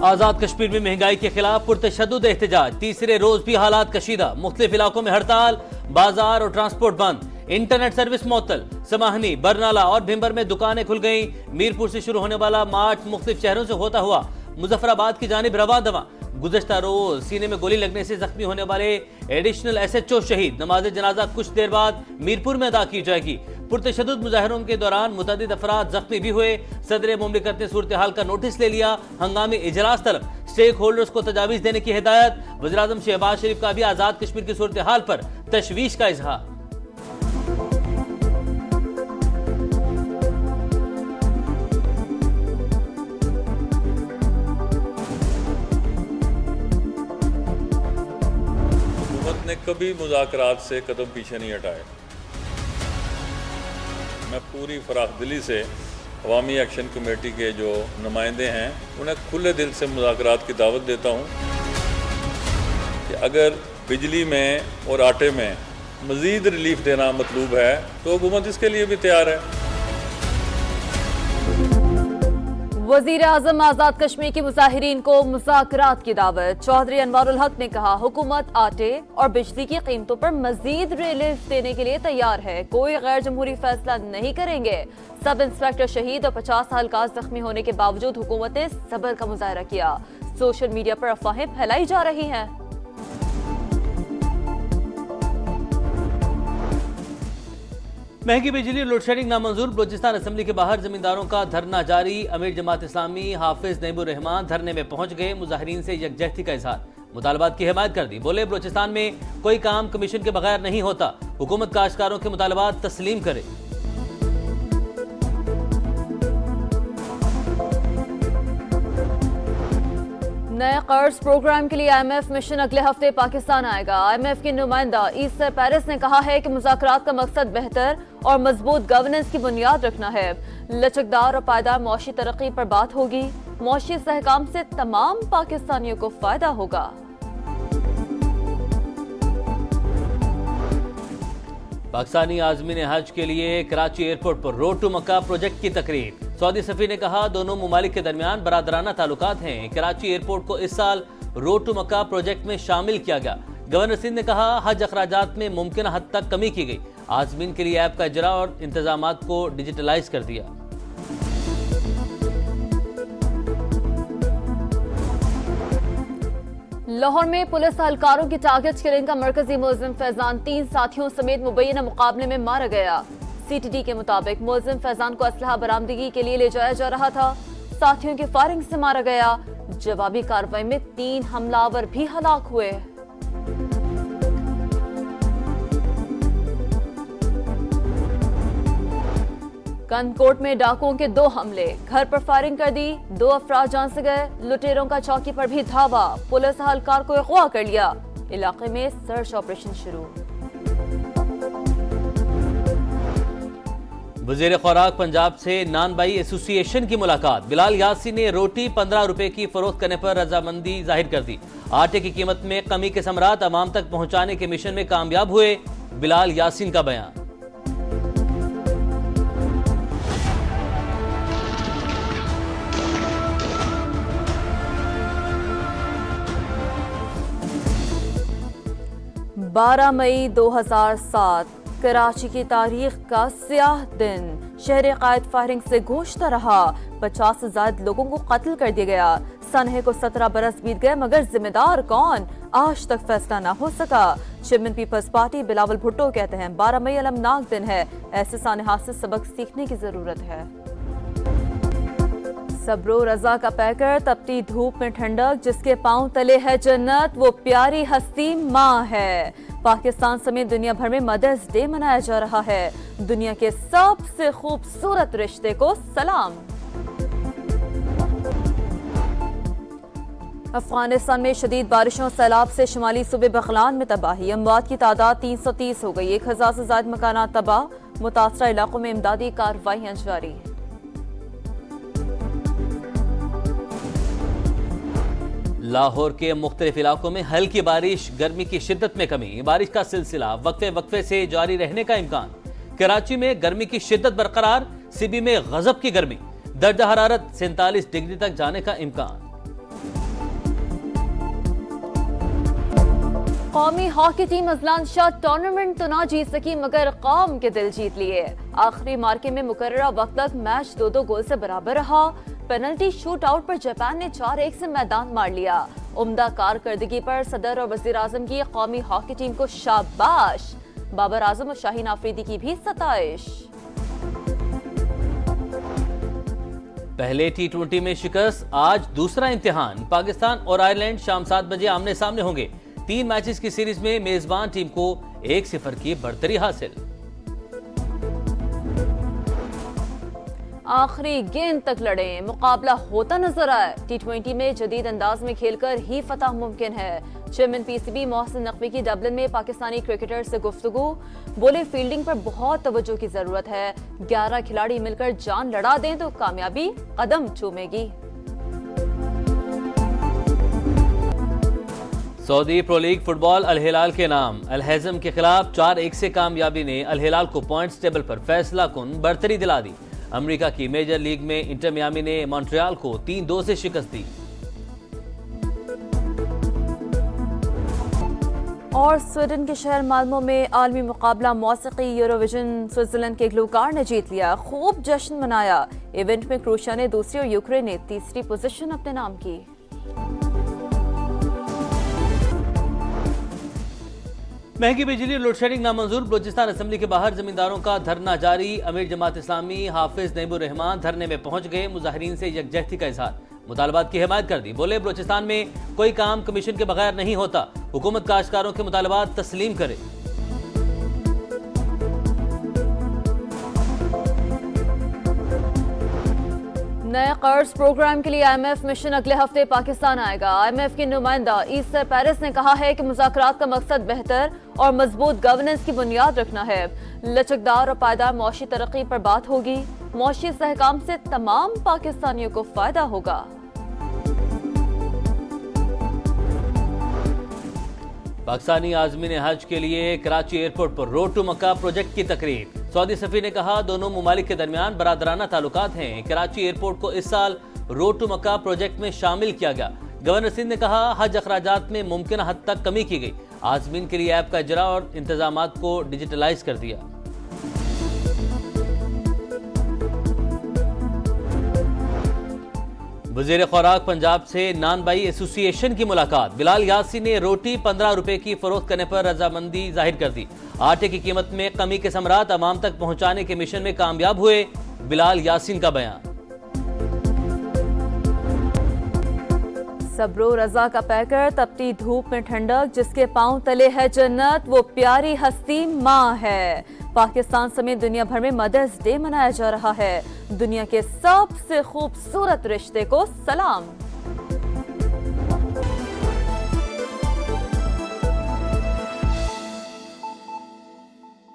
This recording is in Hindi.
आजाद कश्मीर में महंगाई के खिलाफ पुरतशद्दुद एहतजाज, तीसरे रोज भी हालात कशीदा, मुख्तलिफ इलाकों में हड़ताल, बाजार और ट्रांसपोर्ट बंद, इंटरनेट सर्विस मुअत्तल। समाहनी, बरनाला और भिंबर में दुकानें खुल गईं। मीरपुर से शुरू होने वाला मार्च मुख्तलिफ शहरों से होता हुआ मुजफ्फराबाद की जानिब रवा दवा। गुज़श्ता रोज सीने में गोली लगने से जख्मी होने वाले एडिशनल SHO शहीद, नमाज जनाजा कुछ देर बाद मीरपुर में अदा की जाएगी। पुरतशद्दुद मुजाहरों के दौरान मुतअद्दिद अफराद जख्मी भी हुए। सदर मुमलिकत ने सूरत हाल का नोटिस ले लिया, हंगामी इजलास तलब, स्टेक होल्डर्स को तजावीज देने की हिदायत। वज़ीर आज़म शहबाज शरीफ का भी आजाद कश्मीर की सूरत हाल पर तशवीश का इजहार। ने कभी मुज़ाकरात से कदम पीछे नहीं हटाए। मैं पूरी फराखदिली से अवामी एक्शन कमेटी के जो नुमाइंदे हैं उन्हें खुले दिल से मुज़ाकरात की दावत देता हूं कि अगर बिजली में और आटे में मज़ीद रिलीफ देना मतलूब है तो हुकूमत इसके लिए भी तैयार है। वज़ीर आज़म आज़ाद कश्मीर के मुजाहिरीन को मुज़ाकरात की दावत। चौधरी अनवारुल हक ने कहा, हुकूमत आटे और बिजली की कीमतों पर मजीद रिलीफ देने के लिए तैयार है, कोई गैर जमहूरी फैसला नहीं करेंगे। सब इंस्पेक्टर शहीद और 50 साल का जख्मी होने के बावजूद हुकूमत ने सब्र का मुजाहरा किया। सोशल मीडिया पर अफवाहें फैलाई जा रही हैं। महंगी बिजली लोड शेडिंग नामंजूर, बलोचिस्तान असेंबली के बाहर जमींदारों का धरना जारी। अमीर जमात इस्लामी हाफिज नईमुर रहमान धरने में पहुंच गए, मुजाहिरीन से यकजहती का इजहार, मुतालबात की हिमायत कर दी। बोले, बलोचिस्तान में कोई काम कमीशन के बगैर नहीं होता, हुकूमत काश्तकारों के मुतालबात तस्लीम करे। नए कर्ज प्रोग्राम के लिए IMF मिशन अगले हफ्ते पाकिस्तान आएगा। IMF के नुमाइंदा ईस्टर पेरिस ने कहा है कि मुज़ाकरात का मकसद बेहतर और मजबूत गवर्नेंस की बुनियाद रखना है। लचकदार और पायदार मौशी तरक्की पर बात होगी। मौशी इस्तेहकाम से तमाम पाकिस्तानियों को फायदा होगा। पाकिस्तानी आज़मीन हज के लिए कराची एयरपोर्ट पर रोड टू मक्का प्रोजेक्ट की तकरीर। सऊदी सफीर ने कहा, दोनों मुमालिक के दरमियान बरादराना ताल्लुकात हैं। कराची एयरपोर्ट को इस साल रोड टू मक्का प्रोजेक्ट में शामिल किया गया। गवर्नर सिंध ने कहा, हज अखराजात में मुमकिन हद तक कमी की गई। आज़मीन के लिए ऐप का इजरा और इंतजामात को डिजिटलाइज कर दिया। लाहौर में पुलिस एहलकारों की टारगेट किलिंग का मरकजी मुलजिम फैजान 3 साथियों समेत मुबैना मुकाबले में मारा गया। CTD के मुताबिक मुलजिम फैजान को असलहा बरामदगी के लिए ले जाया जा रहा था, साथियों की फायरिंग से मारा गया। जवाबी कार्रवाई में 3 हमलावर भी हलाक हुए। कंदकोट में डाकुओं के 2 हमले, घर पर फायरिंग कर दी, 2 अफराद जान से गए। लुटेरों का चौकी पर भी धावा, पुलिस एहलकार को अगवा कर लिया। इलाके में सर्च ऑपरेशन शुरू। वज़ीर खुराक पंजाब से नान बाई एसोसिएशन की मुलाकात। बिलाल यासीन ने रोटी 15 रुपए की फरोख्त करने पर रजामंदी जाहिर कर दी। आटे की कीमत में कमी के समरात अवाम तक पहुंचाने के मिशन में कामयाब हुए, बिलाल यासीन का बयान। बारह मई 2007 कराची की तारीख का स्याह दिन। शहर कायद फायरिंग से गूंजता रहा। 50 से ज्यादा लोगों को कत्ल कर दिया गया। सनहे को 17 बरस बीत गए, मगर जिम्मेदार कौन, आज तक फैसला ना हो सका। चिमन पीपल्स पार्टी बिलावल भुट्टो कहते हैं, 12 मई अलमनाक दिन है, ऐसे सानहात से सबक सीखने की जरूरत है। सब्रो रजा का पैकर, तपती धूप में ठंडक, जिसके पांव तले है जन्नत, वो प्यारी हस्ती माँ है। पाकिस्तान समेत दुनिया भर में मदर्स डे मनाया जा रहा है। दुनिया के सबसे खूबसूरत रिश्ते को सलाम। अफगानिस्तान में शदीद बारिशों सैलाब से शुमाली सूबे बगलान में तबाही, अमवात की तादाद 330 हो गई। 1000 से ज्यादा मकानात तबाह, मुतासरा इलाकों में इमदादी कार्रवाइयां जारी। लाहौर के मुख्तलिफ इलाकों में हल्की बारिश, गर्मी की शिद्दत में कमी। बारिश का सिलसिला वक्फे वक्फे से जारी रहने का इम्कान। कराची में गर्मी की शिद्दत बरकरार, सिबी में गजब की गर्मी, दर्जा हरारत 47 डिग्री तक जाने का इम्कान। कौमी hockey team Azlan Shah tournament तो ना जीत सकी मगर कौम के दिल जीत लिए। आखिरी मार्के में मुकर्ररा वक्त तक मैच 2-2 गोल से बराबर रहा। पेनल्टी शूट आउट पर जापान ने 4-1 से मैदान मार लिया। उम्दा कारकर्दगी पर सदर और वजीर आजम की कौमी हॉकी टीम को शाबाश। बाबर आजम और शाहीन आफरीदी की भी सताइश। पहले T20 में शिकस्त, आज दूसरा इम्तिहान। पाकिस्तान और आयरलैंड शाम 7 बजे आमने सामने होंगे। 3 मैचेस की सीरीज में मेजबान टीम को 1-0 की बढ़तरी हासिल। आखिरी गेंद तक लड़े, मुकाबला होता नजर आए। T20 में जदीद अंदाज में खेलकर ही फतह मुमकिन है। चेयरमैन PCB मोहसिन नकवी की डबलिन में पाकिस्तानी क्रिकेटर से गुफ्तगू, बोले फील्डिंग पर बहुत तवज्जो की जरूरत है। 11 खिलाड़ी मिलकर जान लड़ा दें तो कामयाबी कदम चूमेगी। सऊदी प्रो लीग फुटबॉल अल हिलाल के नाम। अल हैज़म के खिलाफ 4-1 से कामयाबी ने अल हिलाल को पॉइंट्स टेबल पर फैसला कुन बढ़तरी दिला दी। अमेरिका की मेजर लीग में इंटर मियामी ने मॉन्ट्रियल को 3-2 से शिकस्त दी। और स्वीडन के शहर माल्मो में आलमी मुकाबला मौसीकी यूरोविजन स्विट्जरलैंड के ग्लूकार ने जीत लिया। खूब जश्न मनाया। इवेंट में क्रोएशिया ने दूसरी और यूक्रेन ने तीसरी पोजीशन अपने नाम की। महंगी बिजली और लोडशेडिंग नामंजूर। बलूचिस्तान असेंबली के बाहर जमींदारों का धरना जारी। अमीर जमात इस्लामी हाफिज नईमुर रहमान धरने में पहुंच गए। मुजाहिरीन से यकजहती का इजहार, मुतालबात की हिमायत कर दी। बोले बलूचिस्तान में कोई काम कमीशन के बगैर नहीं होता। हुकूमत काश्तकारों के मुतालबात तस्लीम करे। नए कर्ज प्रोग्राम के लिए IMF मिशन अगले हफ्ते पाकिस्तान आएगा। IMF के नुमाइंदा ईस्टर पेरिस ने कहा है कि मुज़ाकरात का मकसद बेहतर और मजबूत गवर्नेंस की बुनियाद रखना है। लचकदार और पायदार मौशी तरक्की पर बात होगी। मौशी सहकाम से तमाम पाकिस्तानियों को फायदा होगा। पाकिस्तानी आज़मीन हज के लिए कराची एयरपोर्ट पर रोड टू मक्का प्रोजेक्ट की तकरीर। सऊदी सफीर ने कहा दोनों मुमालिक के दरमियान बरादराना ताल्लुकात हैं। कराची एयरपोर्ट को इस साल रोड टू मक्का प्रोजेक्ट में शामिल किया गया। गवर्नर सिंध ने कहा हज अखराजात में मुमकिन हद तक कमी की गई। आज़मीन के लिए ऐप का इजरा और इंतजामात को डिजिटलाइज कर दिया। वज़ीर खुराक पंजाब से नान बाई एसोसिएशन की मुलाकात। बिलाल यासीन ने रोटी 15 रुपए की फरोख्त करने पर रजामंदी जाहिर कर दी। आटे की कीमत में कमी के समरात अवाम तक पहुंचाने के मिशन में कामयाब हुए, बिलाल यासीन का बयान। सब्रो रजा का पैकर, तपती धूप में ठंडक, जिसके पांव तले है जन्नत, वो प्यारी हस्ती माँ है। पाकिस्तान समेत दुनिया भर में मदर्स डे मनाया जा रहा है। दुनिया के सबसे खूबसूरत रिश्ते को सलाम।